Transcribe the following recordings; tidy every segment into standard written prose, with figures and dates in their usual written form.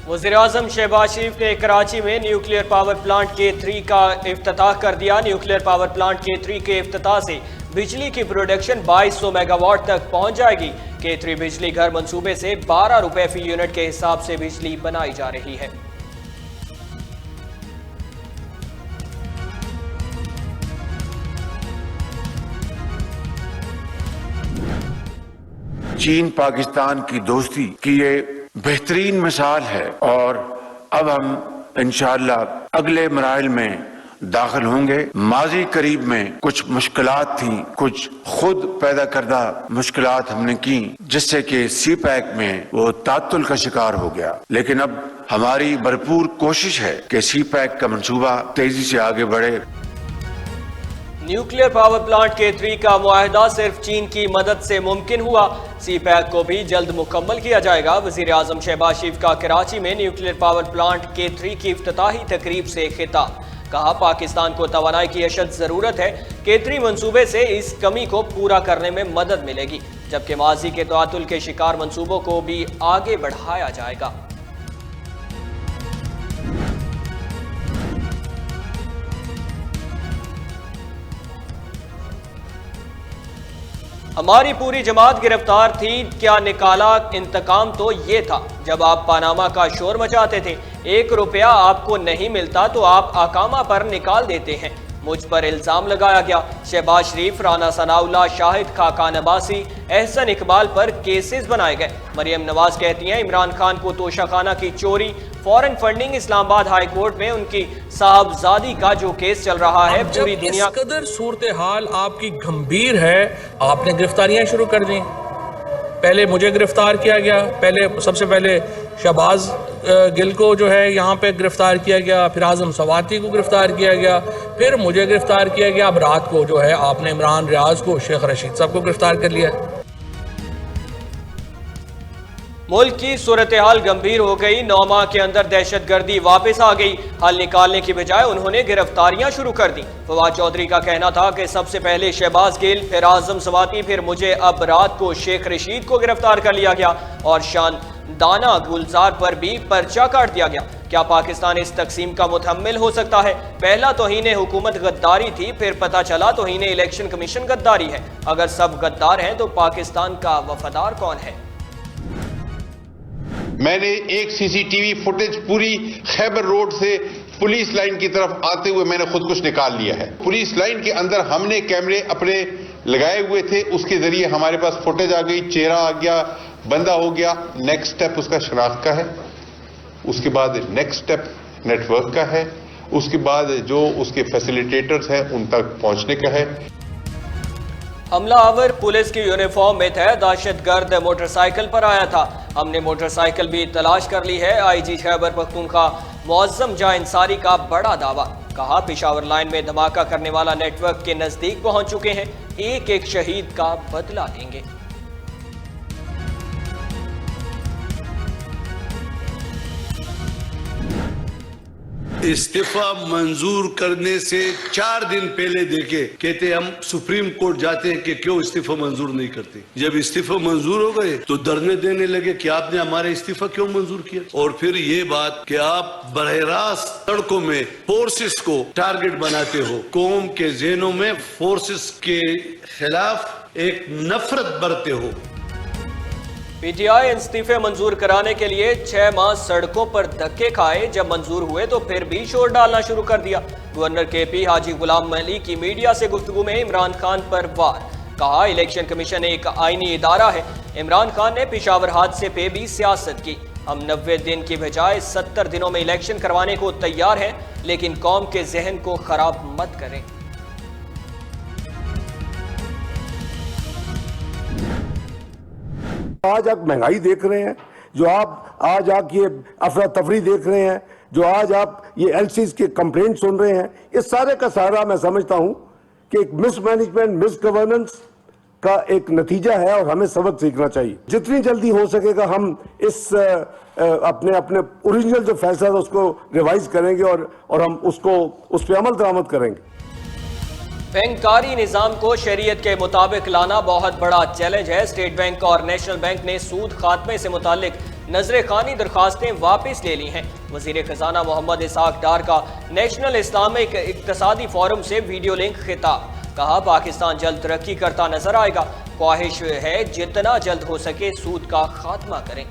वज़ीर-ए-आज़म शहबाज शरीफ ने कराची में न्यूक्लियर पावर प्लांट K3 का इफ्तिताह कर दिया। न्यूक्लियर पावर प्लांट K3 के इफ्तिताह से बिजली की प्रोडक्शन 2200 मेगावाट तक पहुंच जाएगी। K3 बिजली घर मंसूबे से 12 रुपए फी यूनिट के हिसाब से बिजली बनाई जा रही है। चीन पाकिस्तान की दोस्ती की ये बेहतरीन मिसाल है और अब हम इंशाअल्लाह अगले मराइल में दाखिल होंगे। माजी करीब में कुछ मुश्किलात थी, कुछ खुद पैदा करदा मुश्किलात हमने की, जिससे कि CPEC में वो तातुल का शिकार हो गया। लेकिन अब हमारी भरपूर कोशिश है कि CPEC का मंसूबा तेजी से आगे बढ़े। न्यूक्लियर पावर प्लांट K3 का मुआहदा सिर्फ चीन की मदद से मुमकिन हुआ। CPEC को भी जल्द मुकम्मल किया जाएगा। वज़ीर-ए-आज़म शहबाज शरीफ का कराची में न्यूक्लियर पावर प्लांट K3 की इफ्तिताही तकरीब से खिताब। कहा, पाकिस्तान को तवानाई की अशद ज़रूरत है। K3 मंसूबे से इस कमी को पूरा करने में मदद मिलेगी, जबकि माजी के तातुल के शिकार मंसूबों को भी आगे बढ़ाया जाएगा। हमारी पूरी जमात गिरफ्तार थी, क्या निकाला इंतकाम तो ये था। जब आप पानामा का शोर मचाते थे, 1 रुपया आपको नहीं मिलता तो आप अकामा पर निकाल देते हैं। मुझ पर इल्जाम लगाया गया। शहबाज शरीफ, राना सनाउल्लाह, शाहिद खाकान अब्बासी, एहसन इकबाल पर केसेस बनाए गए। मरियम नवाज कहती हैं, इमरान खान को तोशाखाना की चोरी, foreign funding, Islamabad high court में उनकी साहबजादी का जो केस चल रहा है, पूरी दुनिया। इस कदर सूरत हाल आपकी गंभीर है, आपने गिरफ्तारियां शुरू कर दी। पहले मुझे गिरफ्तार किया गया, सबसे पहले शहबाज गिल को जो है यहाँ पे गिरफ्तार किया गया, फिर आजम सवाती को गिरफ्तार किया गया, फिर मुझे गिरफ्तार किया गया। अब रात को जो है आपने इमरान रियाज को, शेख रशीद साहब को गिरफ्तार कर लिया। मुल्क की सूरत हाल गंभीर हो गई। 9 माह के अंदर दहशतगर्दी वापस आ गई। हल निकालने की बजाय उन्होंने गिरफ्तारियां शुरू कर दी। फवाद चौधरी का कहना था कि सबसे पहले शहबाज गिल, फिर आजम सवाती, फिर मुझे अब रात को शेख रशीद को गिरफ्तार कर लिया गया और दाना गुलजार पर भी पर्चा काट दिया गया। क्या पाकिस्तान इस तकसीम का मुतहम्मिल हो सकता है? पहला तौहीन हुकूमत गद्दारी थी, फिर पता चला तौहीन इलेक्शन कमीशन गद्दारी है। अगर सब गद्दार हैं तो पाकिस्तान का वफादार कौन है? मैंने एक CCTV फुटेज पूरी खैबर रोड से पुलिस लाइन की तरफ आते हुए मैंने खुद कुछ निकाल लिया है। पुलिस लाइन के अंदर हमने कैमरे अपने लगाए हुए थे, उसके जरिए हमारे पास फुटेज आ गई, चेहरा आ गया, बंदा हो गया। नेक्स्ट स्टेप उसका शनाख्त का है, उसके बाद नेक्स्ट स्टेप नेटवर्क का है, उसके बाद जो उसके फैसिलिटेटर्स हैं उन तक पहुंचने का है। हमलावर पुलिस की यूनिफॉर्म में था, दहशतगर्द मोटरसाइकिल पर आया था। हमने मोटरसाइकिल भी तलाश कर ली है। IG खैबर पख्तूनख्वा मुअज्जम जां अंसारी का बड़ा दावा। कहा, पेशावर लाइन में धमाका करने वाला नेटवर्क के नजदीक पहुंच चुके हैं, एक एक शहीद का बदला लेंगे। इस्तीफा मंजूर करने से 4 दिन पहले देखे, कहते हम सुप्रीम कोर्ट जाते हैं कि क्यों इस्तीफा मंजूर नहीं करते। जब इस्तीफा मंजूर हो गए तो धरने देने लगे कि आपने हमारा इस्तीफा क्यों मंजूर किया। और फिर ये बात कि आप बरह रास्त सड़कों में फोर्सेस को टारगेट बनाते हो, कौम के ज़हनों में फोर्सेस के खिलाफ एक नफरत बरते हो। PTI इस्तीफे मंजूर कराने के लिए 6 माह सड़कों पर धक्के खाए, जब मंजूर हुए तो फिर भी शोर डालना शुरू कर दिया। गवर्नर KP हाजी गुलाम अली की मीडिया से गुफ्तगू में इमरान खान पर वार। कहा, इलेक्शन कमीशन एक आईनी इदारा है। इमरान खान ने पेशावर हादसे पे भी सियासत की। हम 90 दिन की बजाय 70 दिनों में इलेक्शन करवाने को तैयार हैं, लेकिन कौम के जहन को खराब मत करें। आज आप महंगाई देख रहे हैं, जो आप आज ये अफरा तफरी देख रहे हैं, जो आज आप ये LCs के कंप्लेंट सुन रहे हैं, इस सारे का सारा मैं समझता हूं कि एक मिसमैनेजमेंट, मिस गवर्नेंस का एक नतीजा है और हमें सबक सीखना चाहिए। जितनी जल्दी हो सकेगा हम इस अपने ओरिजिनल जो फैसला है उसको रिवाइज करेंगे और हम उस पर अमल दरामद करेंगे। बैंकारी निज़ाम को शरीयत के मुताबिक लाना बहुत बड़ा चैलेंज है। स्टेट बैंक और नेशनल बैंक ने सूद खात्मे से मुतालिक नजर खानी दरखास्तें वापस ले ली हैं। वजीर खजाना मोहम्मद इसहाक डार का नेशनल इस्लामिक इक्तसादी फोरम से वीडियो लिंक खिताब। कहा, पाकिस्तान जल्द तरक्की करता नजर आएगा। ख्वाहिश है जितना जल्द हो सके सूद का खात्मा करें।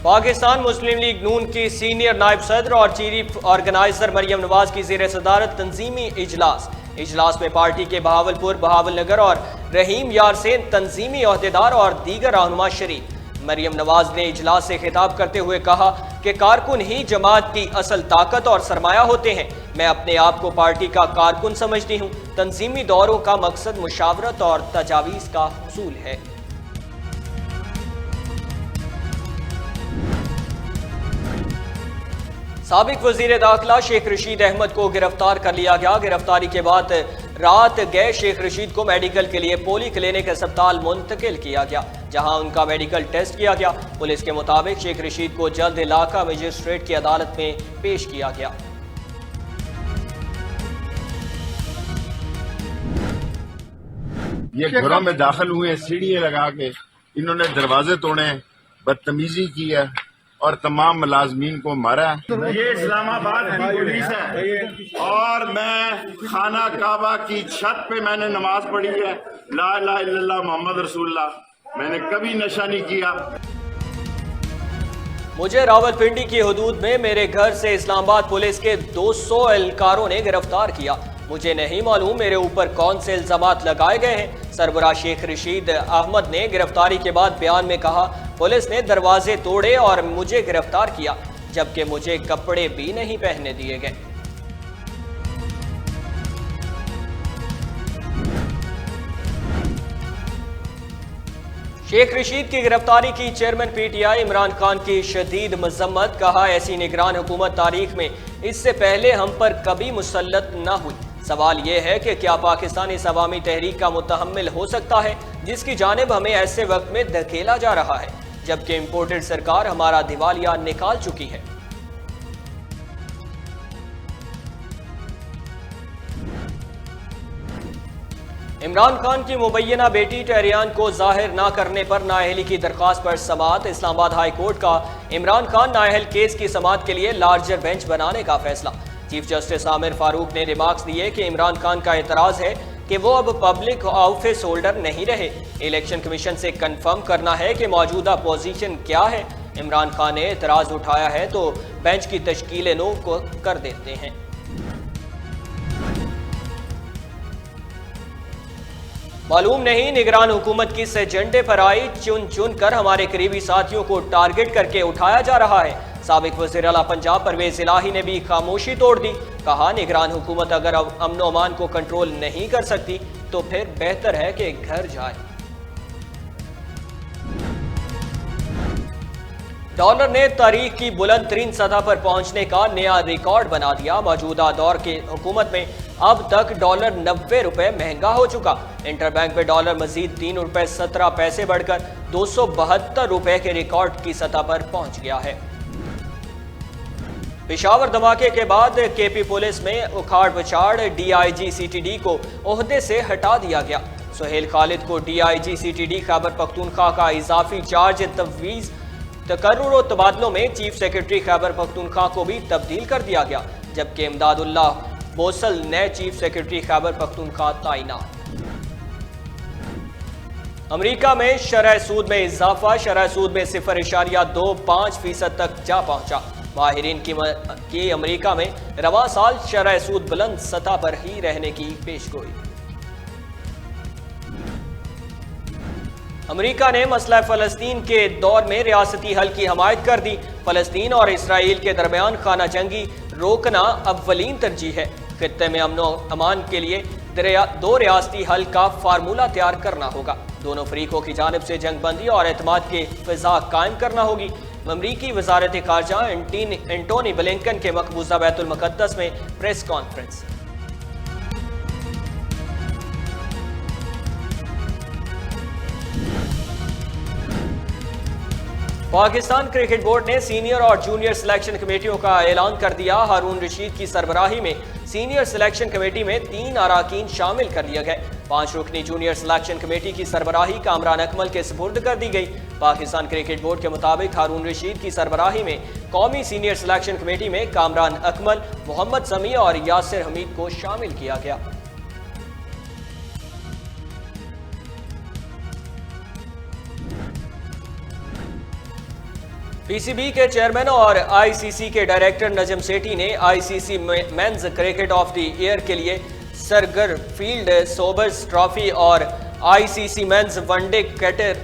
पाकिस्तान मुस्लिम लीग नून की सीनियर नायब सदर और चीफ ऑर्गेनाइजर मरियम नवाज की ज़ेर सदारत तंजीमी इजलास में पार्टी के बहावलपुर, बहावलनगर और रहीम यार से तंजीमी अहदेदार और दीगर रहनुमा शरीक। मरियम नवाज ने इजलास से खिताब करते हुए कहा कि कारकुन ही जमात की असल ताकत और सरमाया होते हैं। मैं अपने आप को पार्टी का कारकुन समझती हूँ। तंजीमी दौरों का मकसद मुशावरत और तजावीज़ का हुसूल है। साबिक वजीर दाखिला शेख रशीद अहमद को गिरफ्तार कर लिया गया। गिरफ्तारी के बाद रात गए शेख रशीद को मेडिकल के लिए पोली क्लिनिक अस्पताल मुंतकिल किया गया, जहां उनका मेडिकल टेस्ट किया गया। पुलिस के मुताबिक शेख रशीद को जल्द इलाका मजिस्ट्रेट की अदालत में पेश किया गया। ये घरों में दाखिल हुए, सीढ़ियां लगा के इन्होंने दरवाजे तोड़े, बदतमीजी की है और तमाम मुलाजमीन को मारा। ये इस्लामाबाद की पुलिस है और मैं खाना काबा की छत पे मैंने नमाज पढ़ी है। ला इलाहा इल्लल्लाह मोहम्मद रसूलुल्लाह। मैंने कभी नशा नहीं किया। मुझे रावलपिंडी की हदूद में मेरे घर से इस्लामाबाद पुलिस के 200 एहलकारों ने गिरफ्तार किया। मुझे नहीं मालूम मेरे ऊपर कौन से इल्जामात लगाए गए हैं। सरबराह शेख रशीद अहमद ने गिरफ्तारी के बाद बयान में कहा, पुलिस ने दरवाजे तोड़े और मुझे गिरफ्तार किया, जबकि मुझे कपड़े भी नहीं पहनने दिए गए। शेख रशीद की गिरफ्तारी की चेयरमैन पीटीआई इमरान खान की शदीद मजम्मत। कहा, ऐसी निगरान हुकूमत तारीख में इससे पहले हम पर कभी मुसल्लत न हुई। सवाल यह है कि क्या पाकिस्तान इस अवामी तहरीक का मुतहम्मिल हो सकता है जिसकी जानिब हमें ऐसे वक्त में धकेला जा रहा है, जबकि इंपोर्टेड सरकार हमारा दिवालिया निकाल चुकी है। इमरान खान की मुबैना बेटी टहरियान को जाहिर न करने पर नाअहली की दरख्वास्त पर समाअत। इस्लामाबाद हाई कोर्ट का इमरान खान नाअहल केस की समाअत के लिए लार्जर बेंच बनाने का फैसला। चीफ जस्टिस आमिर फारूक ने रिमार्क्स दिए कि इमरान खान का एतराज है कि वो अब पब्लिक ऑफिस होल्डर नहीं रहे। इलेक्शन कमीशन से कंफर्म करना है कि मौजूदा पोजीशन क्या है। इमरान खान ने एतराज उठाया है तो बेंच की तश्कील नो को कर देते हैं। मालूम नहीं निगरान हुकूमत किस एजेंडे पर आई, चुन चुन कर हमारे करीबी साथियों को टारगेट करके उठाया जा रहा है। साबिक वज़ीर आला पंजाब परवेज इलाही ने भी खामोशी तोड़ दी। कहा, निगरान हुकूमत अगर अमन व अमान को कंट्रोल नहीं कर सकती तो फिर बेहतर है कि घर जाए। डॉलर ने तारीख की बुलंद तरीन सतह पर पहुंचने का नया रिकॉर्ड बना दिया। मौजूदा दौर की हुकूमत में अब तक डॉलर 90 रुपए महंगा हो चुका। इंटरबैंक में डॉलर मजीद 3 रुपए 17 पैसे बढ़कर 272 रुपए के रिकॉर्ड की सतह पर पहुंच गया है। पेशावर धमाके के बाद केपी पुलिस में उखाड़ पछाड़, डीआईजी सीटीडी को ओहदे से हटा दिया गया। सुहेल खालिद को डीआईजी सीटीडी खैबर पख्तूनख्वा का इजाफी चार्ज तफवीज, तकर्रुर और तबादलों में चीफ सेक्रेटरी खैबर पख्तूनख्वा को भी तब्दील कर दिया गया, जबकि इमदादुल्लाह बोसल नए चीफ सेक्रेटरी खैबर पख्तूनख्वा तैनात। अमेरिका में शरह सूद में इजाफा, शरह सूद में 0.25% तक जा पहुंचा। माहिरीन की अमेरिका में रवां साल शरह सूद बुलंद सतह पर ही रहने की पेशगोई। अमेरिका ने मसला फ़लस्तीन के दौर में रियासती हल की हमायत कर दी। फ़लस्तीन और इसराइल के दरमियान खाना जंगी रोकना अव्वलीन तरजीह है। खित्ते में अमन व अमान के लिए 2 रियासती हल का फार्मूला तैयार करना होगा। दोनों फरीकों की जानिब से जंगबंदी और एतमाद की फिजा कायम करना होगी। अमरीकी वजारत खारजा एंटोनी ब्लिंकन के मकबूजा बैतुल मुक़द्दस में press conference. Pakistan cricket board ने सीनियर और जूनियर सिलेक्शन कमेटियों का ऐलान कर दिया। हारून रशीद की सरबराही में सीनियर सिलेक्शन कमेटी में 3 अराकीन शामिल कर लिए गए। 5 रुकनी जूनियर सिलेक्शन कमेटी की सरबराही कामरान अकमल के सुपुर्द कर दी गई। पाकिस्तान क्रिकेट बोर्ड के मुताबिक हारून रशीद की सरबराही में कौमी सीनियर सिलेक्शन कमेटी में कामरान अकमल, मोहम्मद समी और यासिर हमीद को शामिल किया गया। पीसीबी के चेयरमैन और आईसीसी के डायरेक्टर नजम सेठी ने ICC men's cricket of the year के लिए सरगर फील्ड सोबर्स ट्रॉफी और आईसीसी मेंस वनडे कैटर